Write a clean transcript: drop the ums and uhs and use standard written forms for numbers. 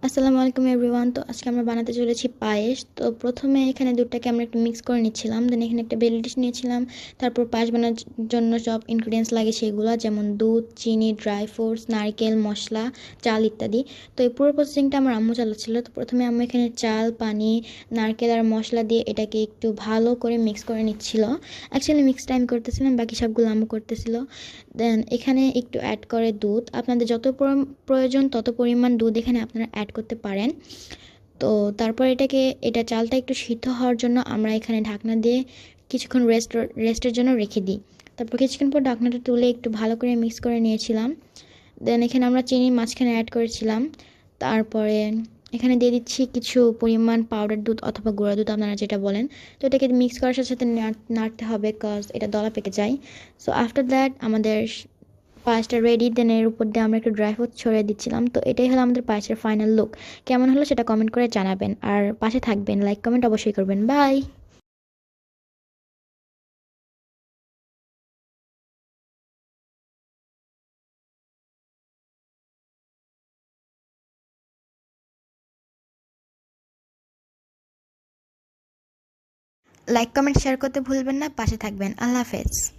আসসালামু আলাইকুম এভরিওয়ান। তো আজকে আমরা বানাতে চলেছি পায়েস। তো প্রথমে এখানে দুধটাকে আমরা একটু মিক্স করে নিচ্ছিলাম, দেন এখানে একটা বেল ডিশ নিয়েছিলাম। তারপর পায়েস বানানোর জন্য সব ইনগ্রিডিয়েন্টস লাগে সেগুলো, যেমন দুধ, চিনি, ড্রাই ফ্রুটস, নারকেল, মশলা, চাল ইত্যাদি। তো এই পুরো প্রসেসিংটা আমার আম্মু চালাচ্ছিল। তো প্রথমে আম্মু এখানে চাল, পানি, নারকেল আর মশলা দিয়ে এটাকে একটু ভালো করে মিক্স করে নিচ্ছিল। অ্যাকচুয়ালি মিক্সটা আমি করতেছিলাম, বাকি সবগুলো আম্মু করতেছিল। দেন এখানে একটু অ্যাড করে দুধ, আপনাদের যত প্রয়োজন তত পরিমাণ দুধ এখানে আপনারা অ্যাড করতে পারেন। তো তারপর এটা চালটা একটু সিদ্ধ হওয়ার জন্য আমরা এখানে ঢাকনা দিয়ে কিছুক্ষণ রেস্টের জন্য রেখে দিই। তারপর কিছুক্ষণ পর ঢাকনাটা তুলে একটু ভালো করে মিক্স করে নিয়েছিলাম। দেন এখানে আমরা চিনি মাঝখানে অ্যাড করেছিলাম। তারপরে এখানে দিয়ে দিচ্ছি কিছু পরিমাণ পাউডার দুধ অথবা গুঁড়া দুধ, আপনারা যেটা বলেন। তো এটাকে মিক্স করার সাথে সাথে নাড়তে হবে, কজ এটা দলা পেকে যায়। সো আফটার দ্যাট আমাদের পায়েসটা রেডি। দেন এর উপর দিয়ে আমরা একটু ড্রাই ফ্রুটস ছড়িয়ে দিচ্ছিলাম। তো এটাই হলো আমাদের পায়েসের ফাইনাল লুক। কেমন হলো সেটা কমেন্ট করে জানাবেন, আর পাশে থাকবেন, লাইক কমেন্ট অবশ্যই করবেন। বাই। লাইক কমেন্ট শেয়ার করতে ভুলবেন না, পাশে থাকবেন। আল্লাহ হাফেজ।